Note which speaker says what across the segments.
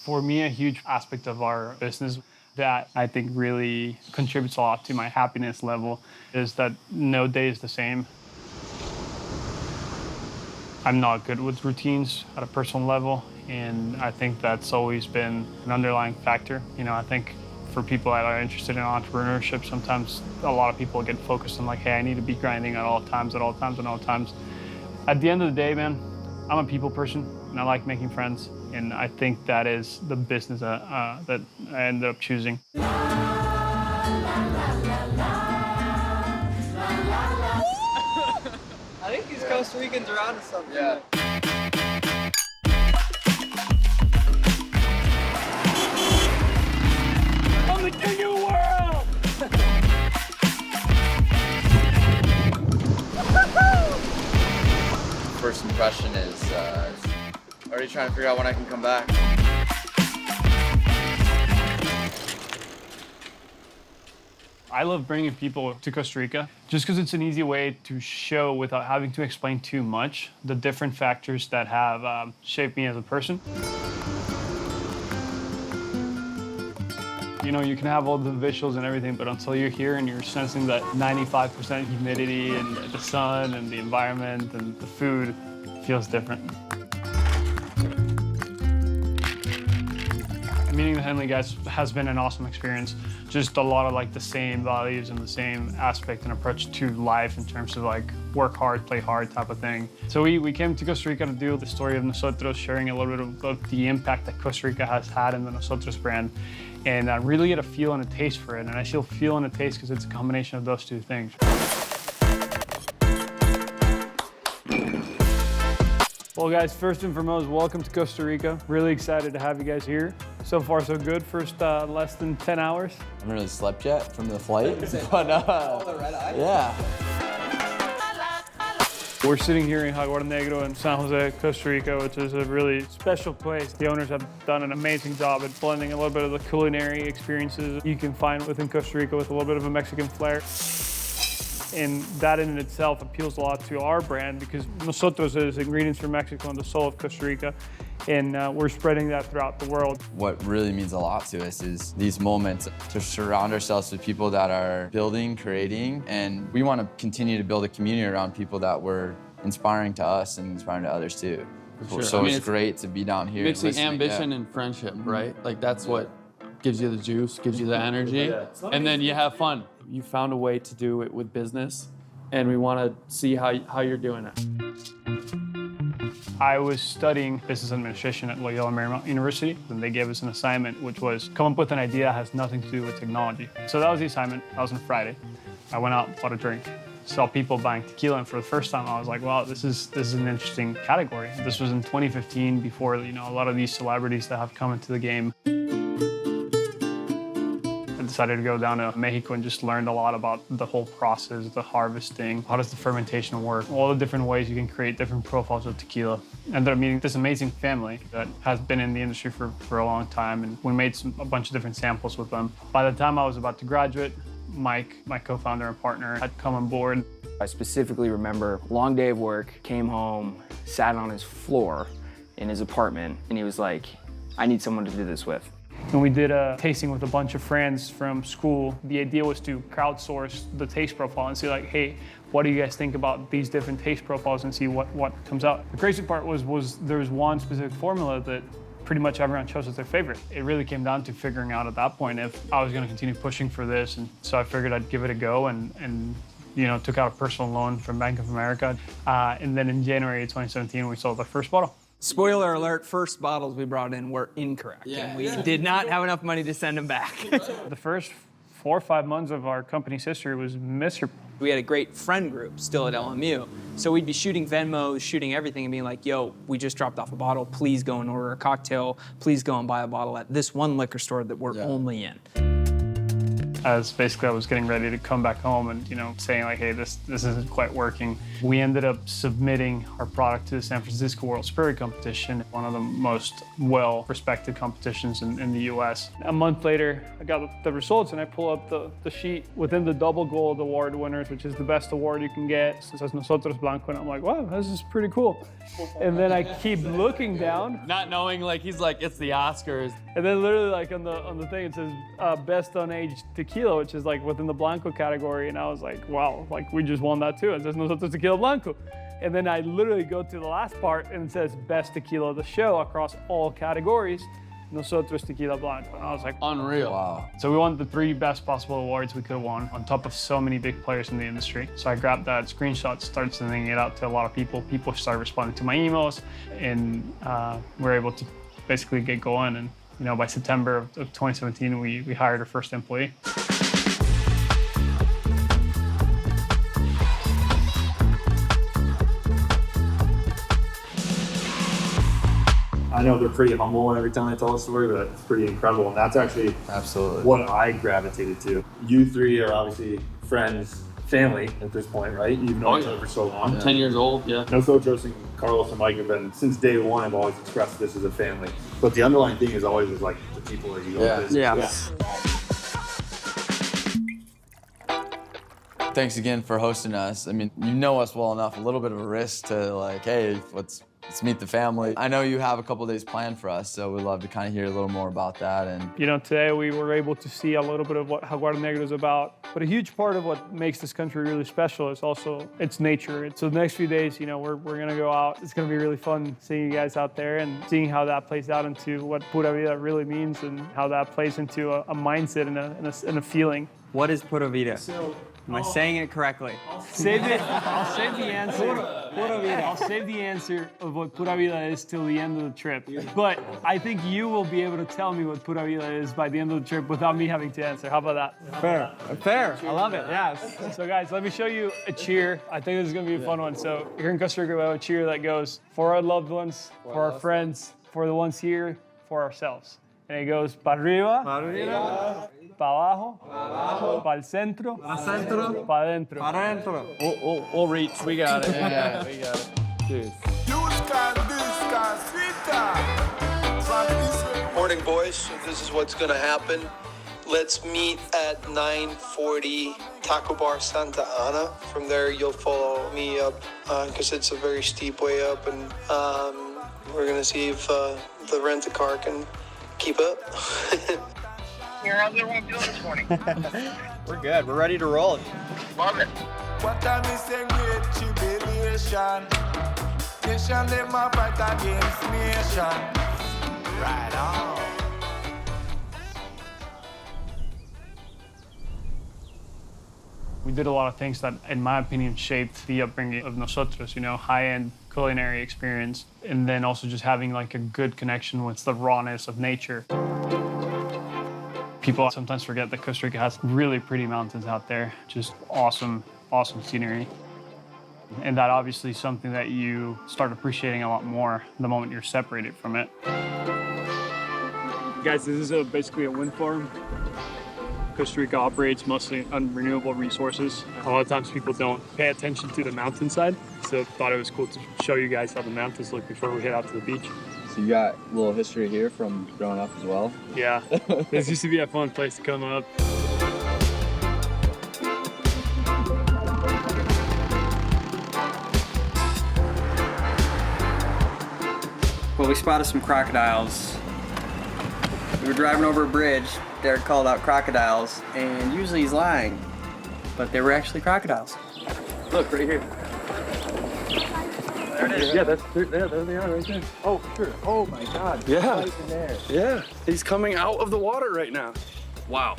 Speaker 1: For me, a huge aspect of our business that I think really contributes a lot to my happiness level is that no day is the same. I'm not good with routines at a personal level, and I think that's always been an underlying factor. I think for people that are interested in entrepreneurship, sometimes a lot of people get focused on like, hey, I need to be grinding at all times. At the end of the day, man, I'm a people person, and I like making friends, and I think that is the business that I ended up choosing.
Speaker 2: I think these Costa Ricans are onto something. Yeah.
Speaker 1: I'm the king of the world!
Speaker 3: First impression is already trying to figure out when I can come back.
Speaker 1: I love bringing people to Costa Rica just because it's an easy way to show without having to explain too much the different factors that have shaped me as a person. You can have all the visuals and everything, but until you're here and you're sensing that 95% humidity and the sun and the environment and the food, it feels different. Meeting the HNLY guys has been an awesome experience. Just a lot of like the same values and the same aspect and approach to life in terms of like work hard, play hard type of thing. So we came to Costa Rica to do the story of Nosotros, sharing a little bit of the impact that Costa Rica has had in the Nosotros brand, and really get a feel and a taste for it. And I still feel and a taste because it's a combination of those two things. Well, guys, first and foremost, welcome to Costa Rica. Really excited to have you guys here. So far, so good. First less than 10 hours.
Speaker 4: I haven't really slept yet from the flight, but yeah.
Speaker 1: We're sitting here in Jaguar Negro in San Jose, Costa Rica, which is a really special place. The owners have done an amazing job at blending a little bit of the culinary experiences you can find within Costa Rica with a little bit of a Mexican flair. And that in itself appeals a lot to our brand because Nosotros is ingredients from Mexico and the soul of Costa Rica. And we're spreading that throughout the world.
Speaker 4: What really means a lot to us is these moments to surround ourselves with people that are building, creating, and we want to continue to build a community around people that were inspiring to us and inspiring to others too.
Speaker 5: Sure.
Speaker 4: So it's great to be down here.
Speaker 5: Mixing ambition and friendship, right? Like that's what gives you the juice, gives you the energy, and then you have fun. You found a way to do it with business, and we want to see how you're doing it.
Speaker 1: I was studying business administration at Loyola Marymount University, and they gave us an assignment, which was come up with an idea that has nothing to do with technology. So that was the assignment. That was on Friday. I went out, bought a drink, saw people buying tequila, and for the first time, I was like, wow, this is an interesting category. This was in 2015, before a lot of these celebrities that have come into the game. I decided to go down to Mexico and just learned a lot about the whole process, the harvesting, how does the fermentation work, all the different ways you can create different profiles of tequila. Ended up meeting this amazing family that has been in the industry for a long time, and we made a bunch of different samples with them. By the time I was about to graduate, Mike, my co-founder and partner, had come on board.
Speaker 6: I specifically remember long day of work, came home, sat on his floor in his apartment, and he was like, I need someone to do this with.
Speaker 1: And we did a tasting with a bunch of friends from school. The idea was to crowdsource the taste profile and see like, hey, what do you guys think about these different taste profiles and see what comes out. The crazy part was there was one specific formula that pretty much everyone chose as their favorite. It really came down to figuring out at that point if I was gonna continue pushing for this. And so I figured I'd give it a go and took out a personal loan from Bank of America. And then in January 2017, we sold our first bottle.
Speaker 2: Spoiler alert, first bottles we brought in were incorrect. And we did not have enough money to send them back.
Speaker 1: The first 4 or 5 months of our company's history was miserable.
Speaker 2: We had a great friend group still at LMU. So we'd be shooting Venmos, shooting everything and being like, yo, we just dropped off a bottle. Please go and order a cocktail. Please go and buy a bottle at this one liquor store that we're only in.
Speaker 1: as basically I was getting ready to come back home and, saying like, hey, this isn't quite working. We ended up submitting our product to the San Francisco World Spirit Competition, one of the most well-respected competitions in the US. A month later, I got the results and I pull up the sheet within the double gold award winners, which is the best award you can get. So it says Nosotros Blanco, and I'm like, wow, this is pretty cool. And then I keep looking down.
Speaker 5: Not knowing, like, he's like, it's the Oscars.
Speaker 1: And then literally like on the thing, it says best unaged tequila, which is like within the Blanco category. And I was like, wow, like we just won that too. It says Nosotros Tequila Blanco. And then I literally go to the last part and it says best tequila of the show across all categories, Nosotros Tequila Blanco. And I was like,
Speaker 5: Unreal.
Speaker 4: Wow.
Speaker 1: so we won the 3 best possible awards we could have won on top of so many big players in the industry. So I grabbed that screenshot, started sending it out to a lot of people. People started responding to my emails, and we were able to basically get going. And by September of 2017, we hired our first employee.
Speaker 7: I know they're pretty humble every time they tell a story, but it's pretty incredible. And that's actually
Speaker 4: Absolutely.
Speaker 7: what I gravitated to. You 3 are obviously friends, family at this point, right? You've known each other for so long.
Speaker 5: 10 years old, yeah.
Speaker 7: Nosotros and Carlos and Mike have been, since day one, have always expressed this as a family. But the underlying thing is always like the people that you go
Speaker 4: Yeah.
Speaker 7: visit.
Speaker 6: Yeah.
Speaker 4: Thanks again for hosting us. I mean, you know us well enough, a little bit of a risk to like, hey, let's meet the family. I know you have a couple days planned for us, so we'd love to kind of hear a little more about that. And
Speaker 1: Today we were able to see a little bit of what Jaguar Negro is about. But a huge part of what makes this country really special is also its nature. So the next few days, we're gonna go out. It's gonna be really fun seeing you guys out there and seeing how that plays out into what Pura Vida really means and how that plays into a mindset and a feeling.
Speaker 2: What is Pura Vida? Am I saying it correctly?
Speaker 1: I'll save the answer. I'll save the answer of what Pura Vida is till the end of the trip. But I think you will be able to tell me what Pura Vida is by the end of the trip without me having to answer. How about that?
Speaker 2: Fair. I love it. Yes.
Speaker 1: So guys, let me show you a cheer. I think this is gonna be a fun one. So here in Costa Rica, we have a cheer that goes for our loved ones, for our friends, for the ones here, for ourselves. And it goes pa arriba, pa abajo, pa el centro, pa adentro.
Speaker 5: We'll reach. We got it. Dude.
Speaker 8: Morning, boys. This is what's gonna happen. Let's meet at 9:40 Taco Bar Santa Ana. From there, you'll follow me up because it's a very steep way up, and we're gonna see if the rent-a-car can keep up.
Speaker 9: How's everyone feeling this morning?
Speaker 2: We're good. We're ready to roll.
Speaker 9: Love it.
Speaker 10: What time is a great jubilation? Nation them a fight against nation. Right on.
Speaker 1: We did a lot of things that, in my opinion, shaped the upbringing of Nosotros, high-end culinary experience, and then also just having like a good connection with the rawness of nature. People sometimes forget that Costa Rica has really pretty mountains out there, just awesome scenery. And that obviously is something that you start appreciating a lot more the moment you're separated from it. Guys, this is basically a wind farm. Costa Rica operates mostly on renewable resources. A lot of times people don't pay attention to the mountainside, so thought it was cool to show you guys how the mountains look before we head out to the beach.
Speaker 3: So you got a little history here from growing up as well?
Speaker 1: Yeah, this used to be a fun place to come up.
Speaker 2: Well, we spotted some crocodiles. We were driving over a bridge. Derek called out crocodiles, and usually he's lying, but they were actually crocodiles.
Speaker 1: Look, right here. There it is. Yeah, there they are right there.
Speaker 5: Oh, sure. Oh my God.
Speaker 7: Yeah.
Speaker 5: Right in there.
Speaker 7: Yeah. He's coming out of the water right now.
Speaker 5: Wow.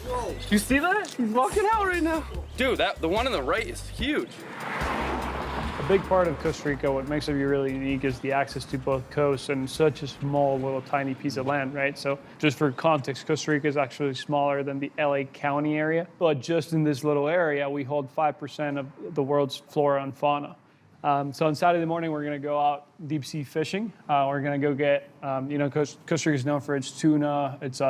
Speaker 7: Whoa.
Speaker 5: You see that? He's walking out right now.
Speaker 7: Dude, the one on the right is huge.
Speaker 1: A big part of Costa Rica, what makes it really unique is the access to both coasts and such a small little tiny piece of land, right? So just for context, Costa Rica is actually smaller than the LA County area, but just in this little area, we hold 5% of the world's flora and fauna. So on Saturday morning, we're gonna go out deep sea fishing. We're gonna go get, Costa Rica is known for its tuna, its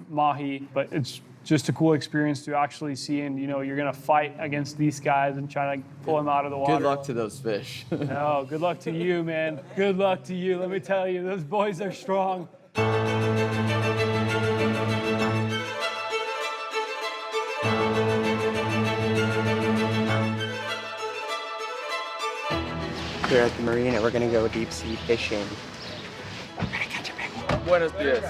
Speaker 1: mahi, but it's just a cool experience to actually seeing, you know, you're gonna fight against these guys and try to pull them out of the water.
Speaker 4: Good luck to those fish.
Speaker 1: No, good luck to you, man. Good luck to you. Let me tell you, those boys are strong.
Speaker 11: We're at the marina. We're gonna go deep sea fishing. We're gonna catch a big one.
Speaker 5: Buenos días.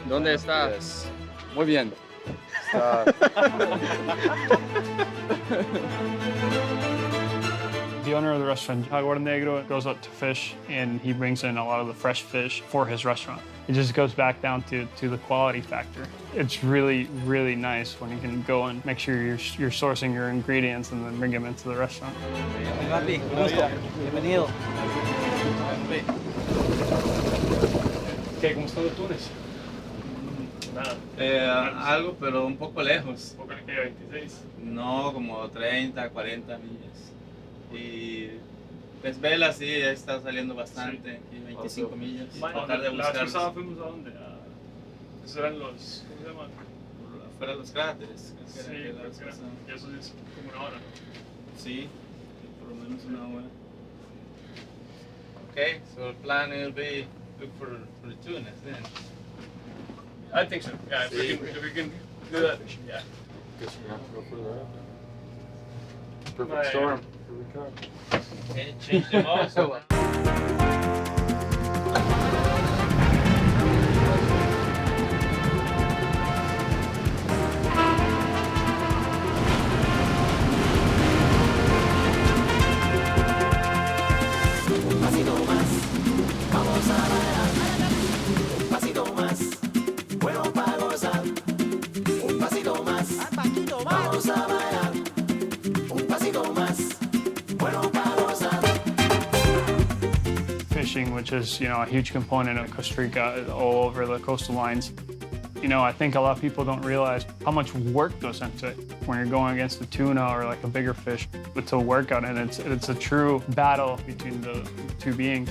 Speaker 5: ¿Dónde estás? Muy bien.
Speaker 1: The owner of the restaurant, Jaguar Negro, goes out to fish, and he brings in a lot of the fresh fish for his restaurant. It just goes back down to the quality factor. It's really, really nice when you can go and make sure you're sourcing your ingredients and then bring them into the restaurant.
Speaker 2: Bienvenido.
Speaker 1: ¿Qué? ¿Cómo están los tunes?
Speaker 12: Algo, pero un poco lejos.
Speaker 1: ¿Poco que 26?
Speaker 12: No, como 30, 40 millas. Y pues vela sí, ya está saliendo bastante, aquí 25 millas. Tratar de buscar.
Speaker 1: La pasada fuimos a dónde? Esos eran los, ¿cómo se llaman?
Speaker 12: Afuera de los cráteres.
Speaker 1: Sí, que eso es como una hora, ¿no?
Speaker 12: Sí, por lo menos una hora. Okay, so the plan will be look for the tunas then.
Speaker 1: I think so. Yeah, if we can do that, yeah.
Speaker 5: Guess we have to go further out.
Speaker 1: Oh,
Speaker 5: Perfect
Speaker 1: yeah.
Speaker 5: storm. Here we come.
Speaker 12: Okay, change them also.
Speaker 1: Fishing, which is, you know, a huge component of Costa Rica, all over the coastal lines. You know, I think a lot of people don't realize how much work goes into it when you're going against a tuna or like a bigger fish. It's a workout, and it's a true battle between the two beings.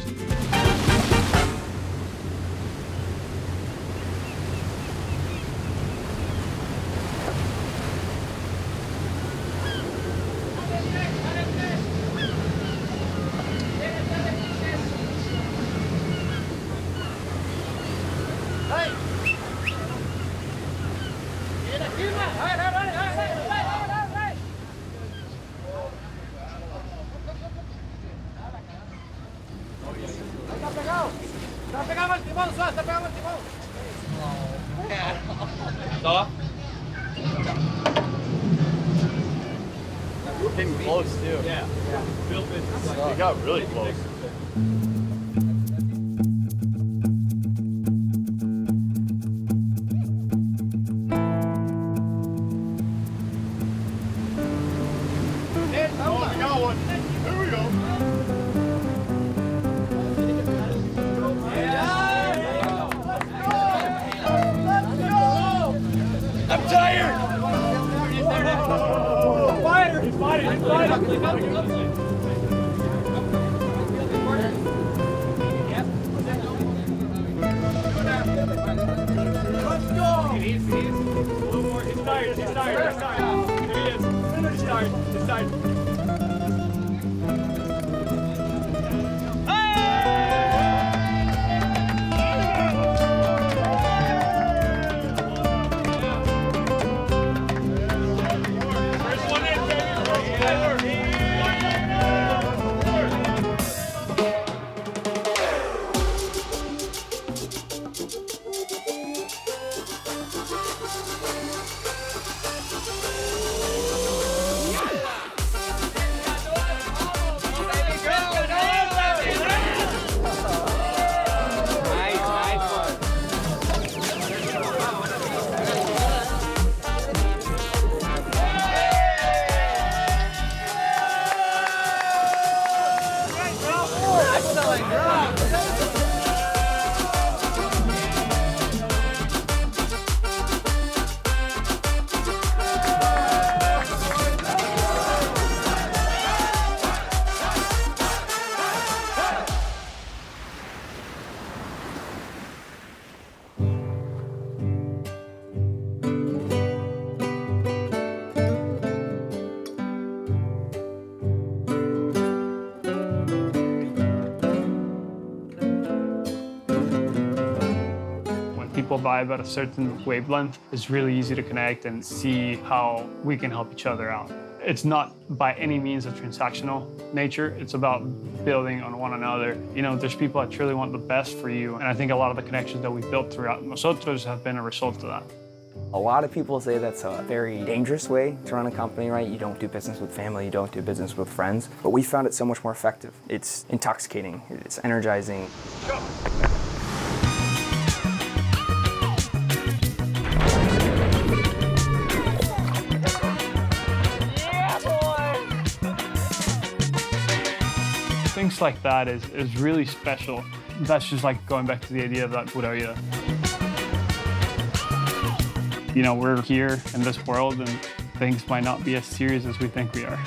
Speaker 4: We're getting close too.
Speaker 1: Yeah.
Speaker 4: It got really close.
Speaker 1: people vibe at a certain wavelength, it's really easy to connect and see how we can help each other out. It's not by any means a transactional nature. It's about building on one another. You know, there's people that truly want the best for you. And I think a lot of the connections that we built throughout Nosotros have been a result of that.
Speaker 6: A lot of people say that's a very dangerous way to run a company, right? You don't do business with family, you don't do business with friends. But we found it so much more effective. It's intoxicating, it's energizing.
Speaker 1: Things like that is really special. That's just like going back to the idea of that pura vida. You know, we're here in this world and things might not be as serious as we think we are.